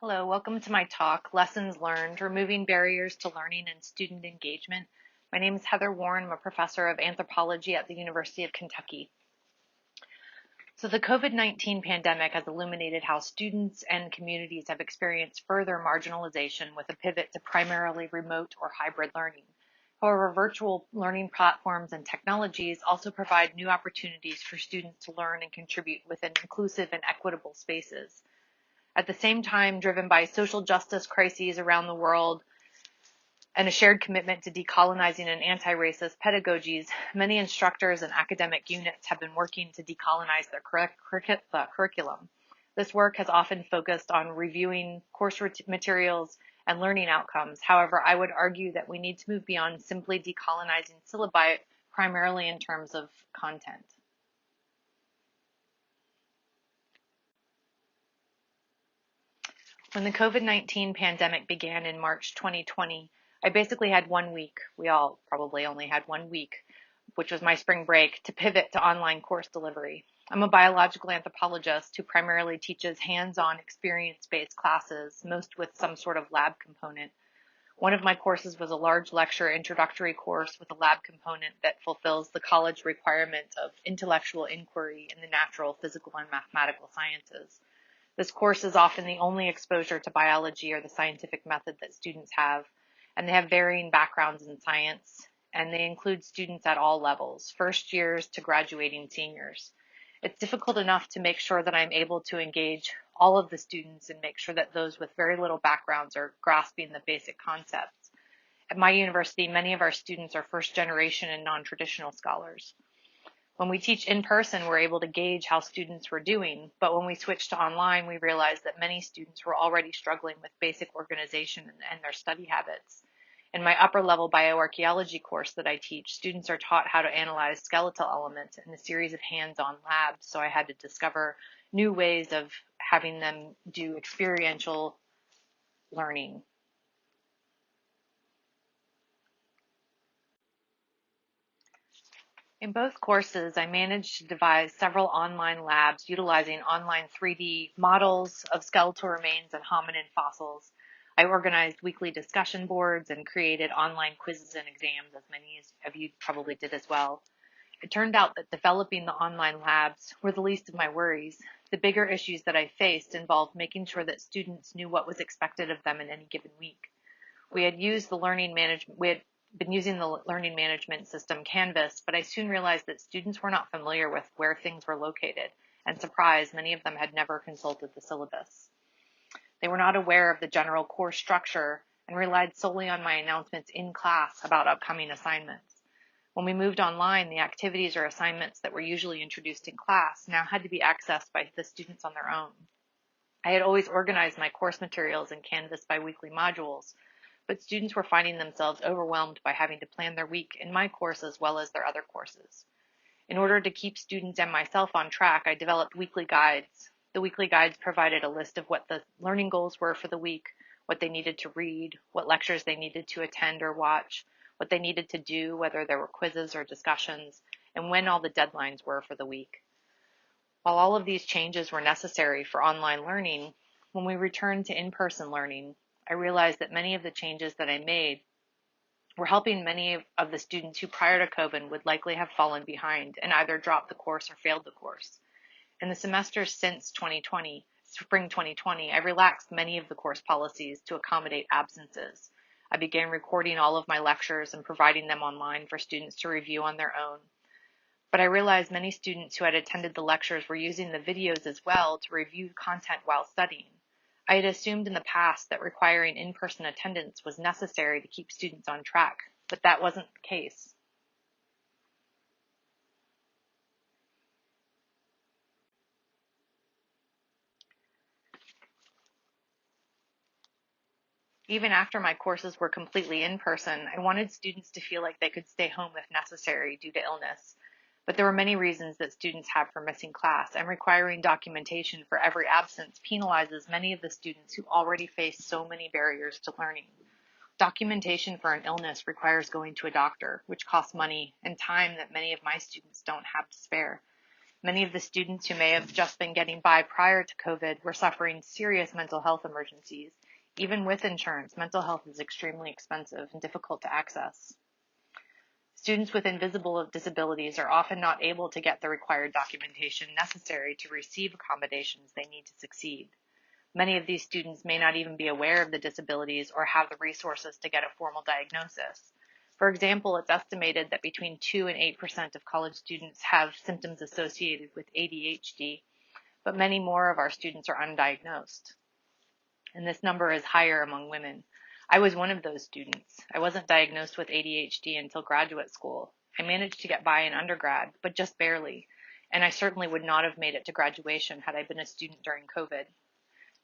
Hello, welcome to my talk, Lessons Learned, Removing Barriers to Learning and Student Engagement. My name is Heather Worne. I'm a professor of anthropology at the University of Kentucky. So the COVID-19 pandemic has illuminated how students and communities have experienced further marginalization with a pivot to primarily remote or hybrid learning. However, virtual learning platforms and technologies also provide new opportunities for students to learn and contribute within inclusive and equitable spaces. At the same time, driven by social justice crises around the world and a shared commitment to decolonizing and anti-racist pedagogies, many instructors and academic units have been working to decolonize their curriculum. This work has often focused on reviewing course materials and learning outcomes. However, I would argue that we need to move beyond simply decolonizing syllabi, primarily in terms of content. When the COVID-19 pandemic began in March 2020, I basically had 1 week. We all probably only had 1 week, which was my spring break, to pivot to online course delivery. I'm a biological anthropologist who primarily teaches hands-on experience-based classes, most with some sort of lab component. One of my courses was a large lecture introductory course with a lab component that fulfills the college requirement of intellectual inquiry in the natural, physical, and mathematical sciences. This course is often the only exposure to biology or the scientific method that students have, and they have varying backgrounds in science, and they include students at all levels, first years to graduating seniors. It's difficult enough to make sure that I'm able to engage all of the students and make sure that those with very little backgrounds are grasping the basic concepts. At my university, many of our students are first generation and non-traditional scholars. When we teach in person, we're able to gauge how students were doing, but when we switched to online, we realized that many students were already struggling with basic organization and their study habits. In my upper level bioarchaeology course that I teach, students are taught how to analyze skeletal elements in a series of hands-on labs, so I had to discover new ways of having them do experiential learning. In both courses, I managed to devise several online labs utilizing online 3D models of skeletal remains and hominin fossils. I organized weekly discussion boards and created online quizzes and exams, as many of you probably did as well. It turned out that developing the online labs were the least of my worries. The bigger issues that I faced involved making sure that students knew what was expected of them in any given week. We had been using the learning management system Canvas, but I soon realized that students were not familiar with where things were located, and surprised, many of them had never consulted the syllabus. They were not aware of the general course structure and relied solely on my announcements in class about upcoming assignments. When we moved online, the activities or assignments that were usually introduced in class now had to be accessed by the students on their own. I had always organized my course materials in Canvas by weekly modules, but students were finding themselves overwhelmed by having to plan their week in my course as well as their other courses. In order to keep students and myself on track, I developed weekly guides. The weekly guides provided a list of what the learning goals were for the week, what they needed to read, what lectures they needed to attend or watch, what they needed to do, whether there were quizzes or discussions, and when all the deadlines were for the week. While all of these changes were necessary for online learning, when we returned to in-person learning, I realized that many of the changes that I made were helping many of the students who prior to COVID would likely have fallen behind and either dropped the course or failed the course. In the semesters since spring 2020, I relaxed many of the course policies to accommodate absences. I began recording all of my lectures and providing them online for students to review on their own. But I realized many students who had attended the lectures were using the videos as well to review content while studying. I had assumed in the past that requiring in-person attendance was necessary to keep students on track, but that wasn't the case. Even after my courses were completely in person, I wanted students to feel like they could stay home if necessary due to illness. But there were many reasons that students have for missing class, and requiring documentation for every absence penalizes many of the students who already face so many barriers to learning. Documentation for an illness requires going to a doctor, which costs money and time that many of my students don't have to spare. Many of the students who may have just been getting by prior to COVID were suffering serious mental health emergencies. Even with insurance, mental health is extremely expensive and difficult to access. Students with invisible disabilities are often not able to get the required documentation necessary to receive accommodations they need to succeed. Many of these students may not even be aware of the disabilities or have the resources to get a formal diagnosis. For example, it's estimated that between 2 and 8% of college students have symptoms associated with ADHD, but many more of our students are undiagnosed. And this number is higher among women. I was one of those students. I wasn't diagnosed with ADHD until graduate school. I managed to get by in undergrad, but just barely. And I certainly would not have made it to graduation had I been a student during COVID.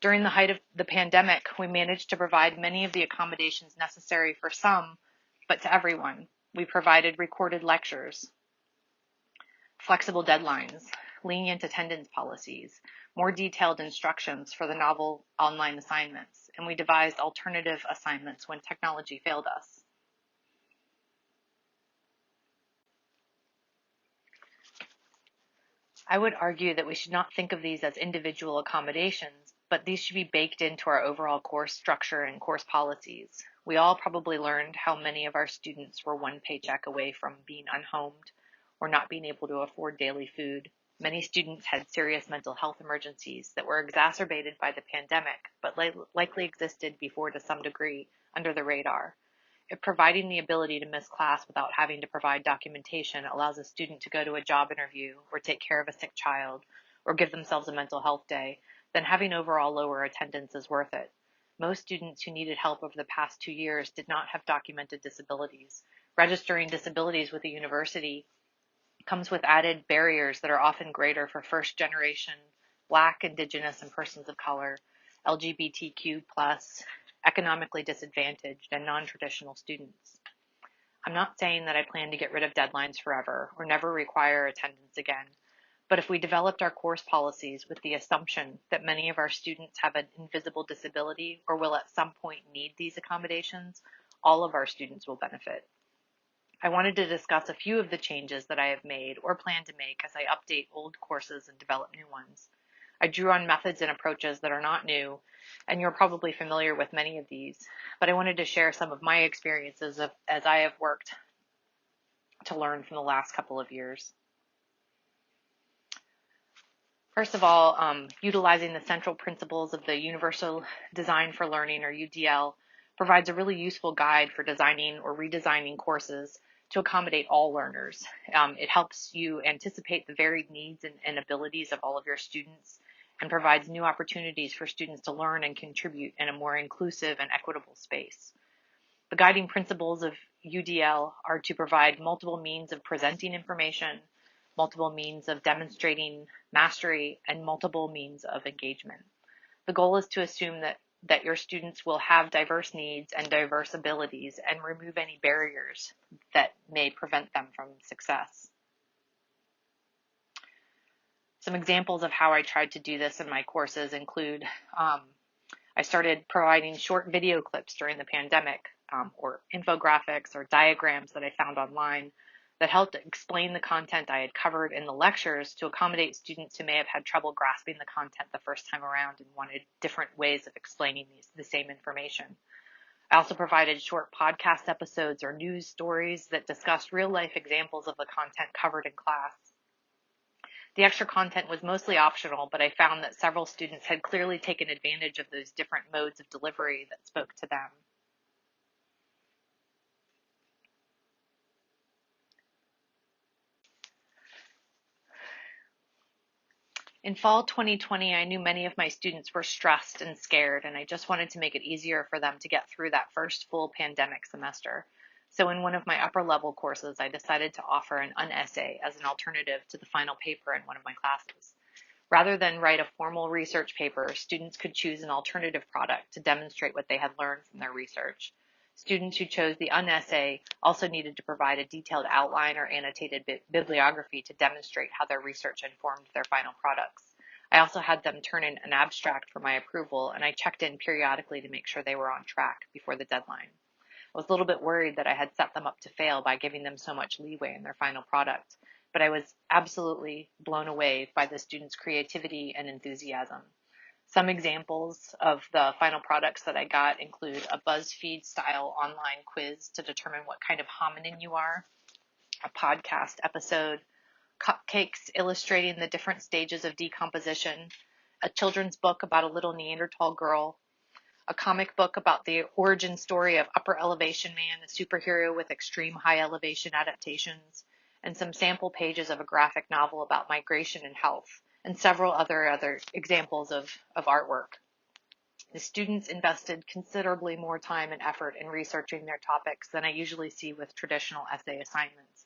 During the height of the pandemic, we managed to provide many of the accommodations necessary for some, but to everyone. We provided recorded lectures, flexible deadlines, lenient attendance policies, more detailed instructions for the novel online assignments, and we devised alternative assignments when technology failed us. I would argue that we should not think of these as individual accommodations, but these should be baked into our overall course structure and course policies. We all probably learned how many of our students were one paycheck away from being unhomed or not being able to afford daily food. Many students had serious mental health emergencies that were exacerbated by the pandemic, but likely existed before to some degree under the radar. If providing the ability to miss class without having to provide documentation allows a student to go to a job interview or take care of a sick child or give themselves a mental health day, then having overall lower attendance is worth it. Most students who needed help over the past 2 years did not have documented disabilities. Registering disabilities with a university comes with added barriers that are often greater for first generation, Black, Indigenous, and persons of color, LGBTQ+, economically disadvantaged, and non-traditional students. I'm not saying that I plan to get rid of deadlines forever or never require attendance again, but if we developed our course policies with the assumption that many of our students have an invisible disability or will at some point need these accommodations, all of our students will benefit. I wanted to discuss a few of the changes that I have made or plan to make as I update old courses and develop new ones. I drew on methods and approaches that are not new, and you're probably familiar with many of these, but I wanted to share some of my experiences as I have worked to learn from the last couple of years. First of all, utilizing the central principles of the Universal Design for Learning, or UDL, provides a really useful guide for designing or redesigning courses to accommodate all learners. It helps you anticipate the varied needs and abilities of all of your students and provides new opportunities for students to learn and contribute in a more inclusive and equitable space. The guiding principles of UDL are to provide multiple means of presenting information, multiple means of demonstrating mastery, and multiple means of engagement. The goal is to assume that your students will have diverse needs and diverse abilities and remove any barriers that may prevent them from success. Some examples of how I tried to do this in my courses include I started providing short video clips during the pandemic, or infographics or diagrams that I found online that helped explain the content I had covered in the lectures to accommodate students who may have had trouble grasping the content the first time around and wanted different ways of explaining the same information. I also provided short podcast episodes or news stories that discussed real-life examples of the content covered in class. The extra content was mostly optional, but I found that several students had clearly taken advantage of those different modes of delivery that spoke to them. In fall 2020, I knew many of my students were stressed and scared, and I just wanted to make it easier for them to get through that first full pandemic semester. So in one of my upper level courses, I decided to offer an unessay as an alternative to the final paper in one of my classes. Rather than write a formal research paper, students could choose an alternative product to demonstrate what they had learned from their research. Students who chose the unessay also needed to provide a detailed outline or annotated bibliography to demonstrate how their research informed their final products. I also had them turn in an abstract for my approval, and I checked in periodically to make sure they were on track before the deadline. I was a little bit worried that I had set them up to fail by giving them so much leeway in their final product, but I was absolutely blown away by the students' creativity and enthusiasm. Some examples of the final products that I got include a BuzzFeed style online quiz to determine what kind of hominin you are, a podcast episode, cupcakes illustrating the different stages of decomposition, a children's book about a little Neanderthal girl, a comic book about the origin story of Upper Elevation Man, a superhero with extreme high elevation adaptations, and some sample pages of a graphic novel about migration and health, and several other examples of artwork. The students invested considerably more time and effort in researching their topics than I usually see with traditional essay assignments.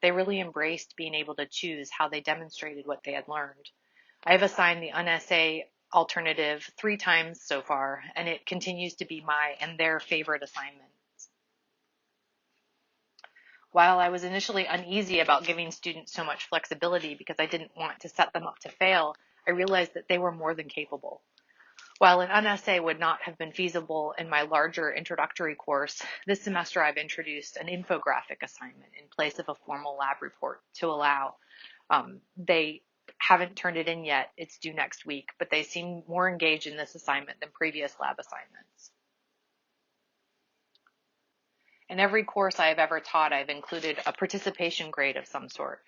They really embraced being able to choose how they demonstrated what they had learned. I have assigned the unessay alternative 3 times so far, and it continues to be my and their favorite assignment. While I was initially uneasy about giving students so much flexibility because I didn't want to set them up to fail, I realized that they were more than capable. While an unessay would not have been feasible in my larger introductory course, this semester I've introduced an infographic assignment in place of a formal lab report to allow. They haven't turned it in yet. It's due next week, but they seem more engaged in this assignment than previous lab assignments. In every course I have ever taught, I've included a participation grade of some sort.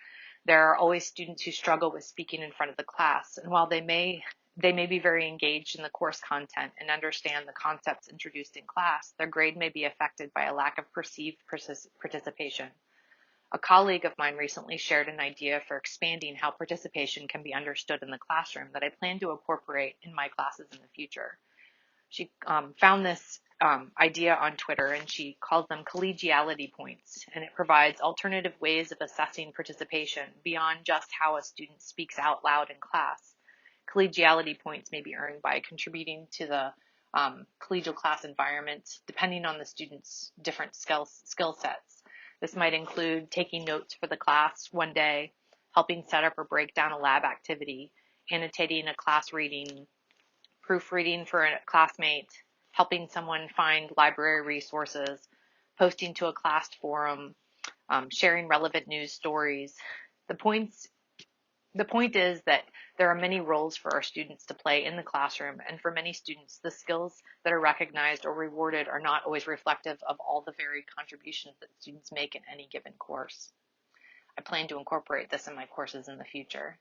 There are always students who struggle with speaking in front of the class, and while they may be very engaged in the course content and understand the concepts introduced in class, their grade may be affected by a lack of perceived participation. A colleague of mine recently shared an idea for expanding how participation can be understood in the classroom that I plan to incorporate in my classes in the future. She found this idea on Twitter, and she calls them collegiality points, and it provides alternative ways of assessing participation beyond just how a student speaks out loud in class. Collegiality points may be earned by contributing to the collegial class environment, depending on the student's different skill sets. This might include taking notes for the class one day, helping set up or break down a lab activity, annotating a class reading, proofreading for a classmate, helping someone find library resources, posting to a class forum, sharing relevant news stories. The point is that there are many roles for our students to play in the classroom, and for many students, the skills that are recognized or rewarded are not always reflective of all the varied contributions that students make in any given course. I plan to incorporate this in my courses in the future.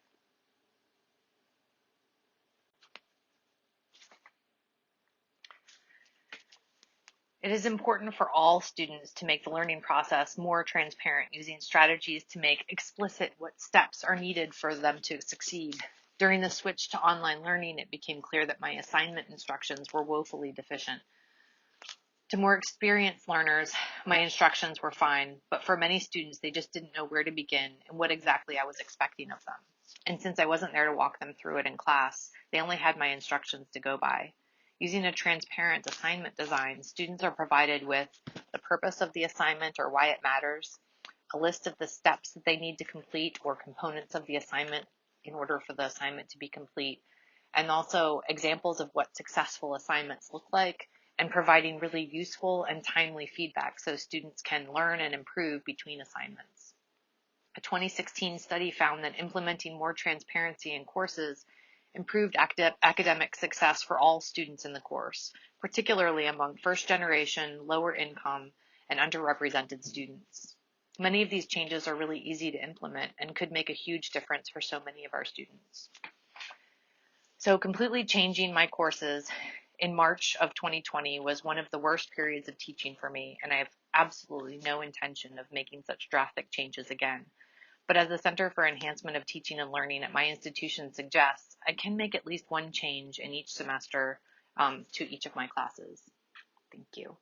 It is important for all students to make the learning process more transparent, using strategies to make explicit what steps are needed for them to succeed. During the switch to online learning, it became clear that my assignment instructions were woefully deficient. To more experienced learners, my instructions were fine, but for many students, they just didn't know where to begin and what exactly I was expecting of them. And since I wasn't there to walk them through it in class, they only had my instructions to go by. Using a transparent assignment design, students are provided with the purpose of the assignment or why it matters, a list of the steps that they need to complete or components of the assignment in order for the assignment to be complete, and also examples of what successful assignments look like, and providing really useful and timely feedback so students can learn and improve between assignments. A 2016 study found that implementing more transparency in courses improved academic success for all students in the course, particularly among first-generation, lower-income, and underrepresented students. Many of these changes are really easy to implement and could make a huge difference for so many of our students. So completely changing my courses in March of 2020 was one of the worst periods of teaching for me, and I have absolutely no intention of making such drastic changes again. But as the Center for Enhancement of Teaching and Learning at my institution suggests, I can make at least one change in each semester to each of my classes. Thank you.